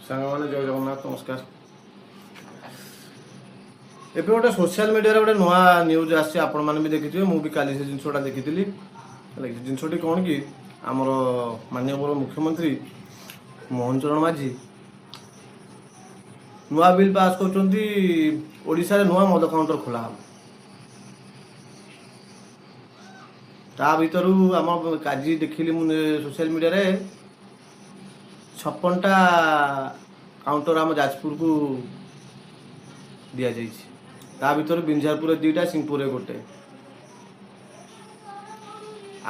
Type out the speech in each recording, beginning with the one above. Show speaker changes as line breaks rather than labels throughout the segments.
सांगने जय जगन्नाथ नमस्कार। एबे गोटे सोशल मीडिया गोटे नुआ न्यूज आसी आपण मैंने भी देखी मुझे काली से जिनसा देखी जिनसटी कौन कि आमर माननीय मुख्यमंत्री मोहन चरण माझी नुआ बिल पास कर नुआ मद काउंटर खोला हम ता भर आम काजी देखिली सोशल मीडिया रे 56टा काउंटर आम जाजपुर को दि जाइए ता भर बिंझारपुर 2टा सिंहपुर गोटे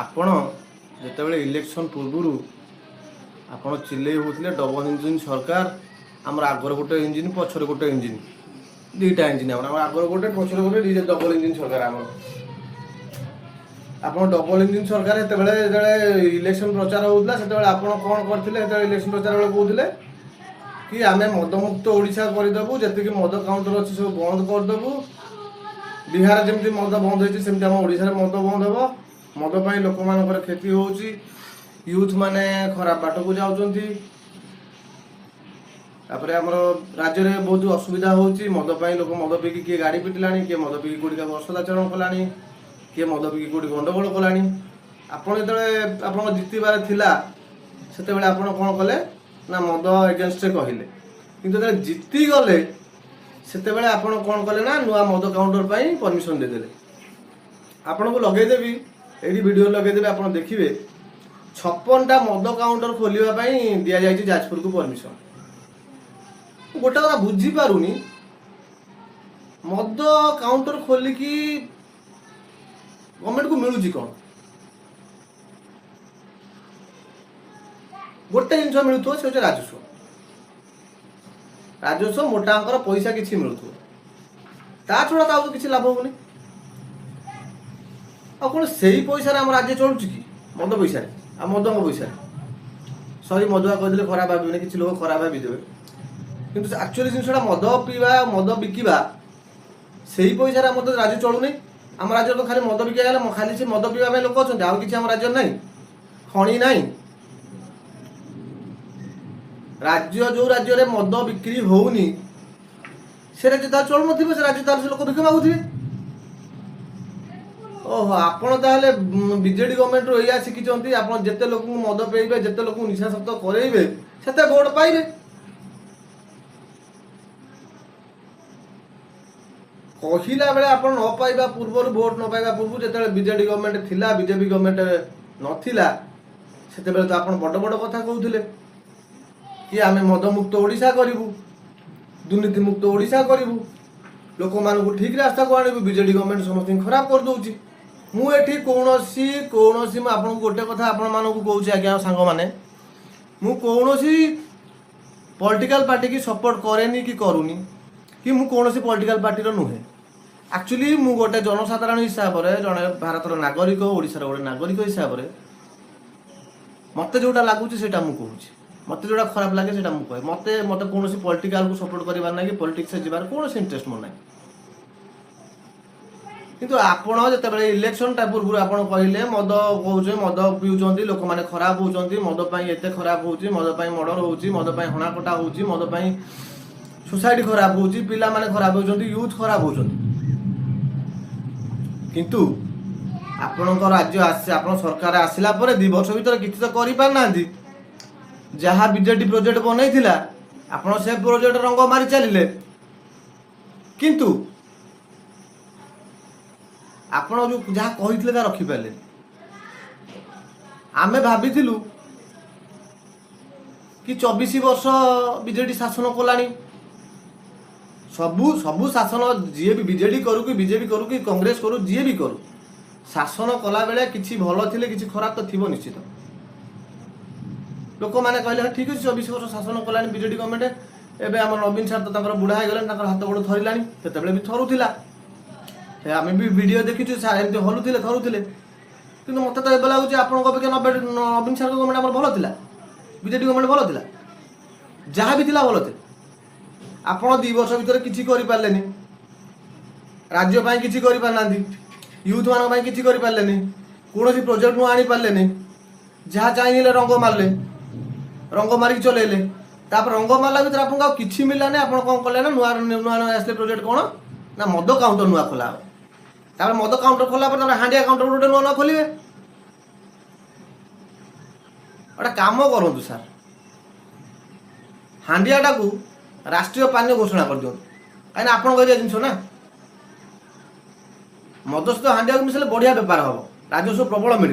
आपण जिते इलेक्शन पूर्व आपण चिल्ले होते डबल इंजिन सरकार आमर आगर गोटे इंजिन पछर गोटे इंजिन 2टा इंजिन आगर गोटे पछर गोटे डबल इंजिन सरकार आम आप डबल इंजिन सरकार जो इलेक्शन प्रचार होता से कौन करते इलेक्शन प्रचार बेले कहते कि आम मदमुक्त ओडिशा करदेबू जी मद काउंटर अच्छी सब बंद करदेबू बिहार जमी मद बंद होती आम ओडिशा मद बंद हम मद पर लोक मान क्षति हो यूथ माने खराब बाट को जाऊँगी आमर राज्य में बहुत असुविधा होती मद पर लोक मद पीकी किए गाड़ी पिटिला किए मद पीकी कोड़ी का असदाचरण कला किए मद पीकी कोड़ी गंडगोल कला आपड़ जो आप जितबार थिला से कौन कले ना मद एगेन्स्ट कहले किंतु जो जीति गले से आपड़ कौन कले ना नुआ मद काउंटर पर परमिशन देदेले आपन को लगेदेवी ये वीडियो लगेदेवे आप देखिए 56टा मद काउंटर खोलने दि जाए जाजपुर को परमिशन गोटे कथा बुझीपारूनी मद काउंटर खोलिकी गवर्नमेंट को मिलूची कौन गोटे जिन मिलूथ से राजस्व राजस्व मोटा अंकर पैसा किसी मिलूथ ता छड़ा तो किसी लाभ होनी आ कौन से पैसा आम राज्य चलुची कि मद पैसा आ मद पैसा सरी मदुआ कहते खराब भावे किसी लोग खराब भावीदेवे किंतु एक्चुअली जिनसा मद पीवा मद बिकवा से ही पैसा मत राज्य चलुनी आम राज्य तो खाली मद बिका खाली से मद पीवा लोक अच्छा आउ कि राज्य ना खणी ना राज्य जो राज्य में मद बिक्री होनी से राज्य तार चलु न राज्य तार से लोक भिक मागुवे ओहो आपण ताहले बीजेडी गवर्नमेंट रो या शिखिचंती आपण जेते लोक मद पेइबे जेते लोक निशाशक्त करेइबे सेते वोट पाइबे कहिला बेले आपण न पाइबा पूर्व वोट न पाइबा पूर्व जेते बीजेडी गवर्नमेंट थिला बीजेपी गवर्नमेंट नथिला सेते बेले तो आपण बड़ बड़ कथा कहउथिले कि आमे मद मुक्त ओडिशा करिवु दुर्नीति मुक्त ओडिशा करिवु लोक मानक ठीक रास्ता को आणबु बीजेडी गवर्नमेंट समस्त खराब कर दउची मु एठी कोनोसी कोनोसी म आपन गोटे कथा आपन मानक कहउची आज्ञा सांग माने मु कोनोसी पॉलिटिकल पार्टी की सपोर्ट करेनी कि करूनी कि मु कोनोसी पॉलिटिकल पार्टी रो नुहे एक्चुअली मु गोटे जनसाधारण हिसाब रे जने भारत रो नागरिक ओडिसा रो गोटे नागरिक हिसाब रे मते जोटा लागुची सेटा मु कहउची मते जोटा खराब लागे सेटा मु कहे मते मते कोनोसी पॉलिटिकल को सपोर्ट करबार ना कि पॉलिटिक्स से जिबार कोनोसी इंटरेस्ट मोर ना किंतु आपण जिते इलेक्शन टाइम पूर्व आप कहले मद कहे मद पीउं लोक मैंने खराब होती मद एत खराब होती मद मर्डर होती मद हणाकटा होती मद सोसाइटी खराब होती पिला माने खराब होती यूथ खराब होती किंतु आपण राज्य आप सरकार आसला 2 वर्ष भर किसी तो करना जहाँ बीजेडी प्रोजेक्ट बनई आपण से प्रोजेक्ट रंग मारी चलिए किंतु आपण जो जहाँ कही रखिपारे आमे भाविलु कि 24 वर्ष बीजेडी शासन कलानी सबू सबू शासन जी भी बीजेडी करू कि बीजेपी करू कि कांग्रेस करू जी भी करू शासन कला बेले किसी भल थिले किसी खराब तो थी निश्चित लोक मैंने कहले ठीक अच्छे 24 वर्ष शासन कलानी बीजेडी गवर्नमेंट एवं आम नवीन सार तो बुढ़ा हो गले हाथ गोड़ थरला से थरुला आम भी वीडियो देखीचु एमती हलुले थरुले कि मत तो ये लगुच आप नवीन सार गवर्नमेंट आम भल था बीजेडी गवर्नमेंट भल था जहाँ भी भल थे आप 2 वर्ष भर किसी करें राज्य किसी करना यूथ मान किसी करें कौन प्रोजेक्ट नु आनी पारे जहाँ चाहिए रंग मारे रंग मारिक चलैले तापर रंगमाला भितर आपको किसी मिलानी आप कौन कले ना नुआ नुआ नुआ आसले प्रोजेक्ट कौन ना मद काउंटर नुआ खोला तापर मद काउंटर खोला पर हांडिया काउंटर गोटे नुआ नुआ खोलिए गोटे काम करूँ सार हांडियाटा को राष्ट्रीय पानीय घोषणा कर दिखाँ कहीं आप जिनस ना मद सहित हांडिया को मिसले बढ़िया बेपार हम राजस्व प्रबल मिल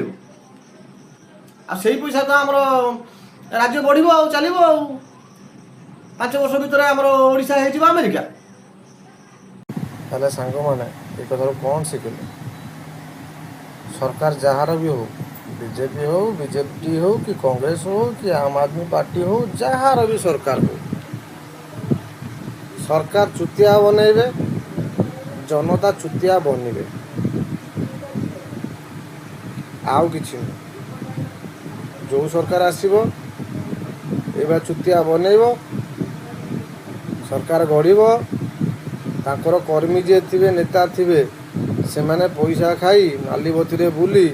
आई पैसा तो आम राज्य बढ़ चलो 5 वर्ष भितर आमर ओडिशा हो अमेरिका
हेल्ले सांग मैंने ये कथा कौन शिखिले सरकार जार भी हो बीजेपी हो बीजेपी हो कि कांग्रेस हो कि आम आदमी पार्टी हो जार भी सरकार हो सरकार चुतिया बनइबे जनता चुतिया बनइबे आउ किछि जो सरकार आसीबो एबा चुतिया बनइबो सरकार गढ़ तांकर कर्मी जे थिबे नेता थिबे से माने पैसा खाई नाली बतीरे बुली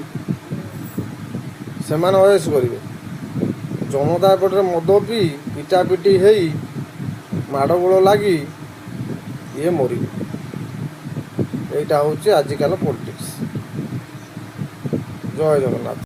से माने अयस करिवे जनता पटे मद पी पिटापिटी हेई माड़गोल लगी ये मरिबे एटा होची आजिकाल पॉलिटिक्स। जय जगन्नाथ।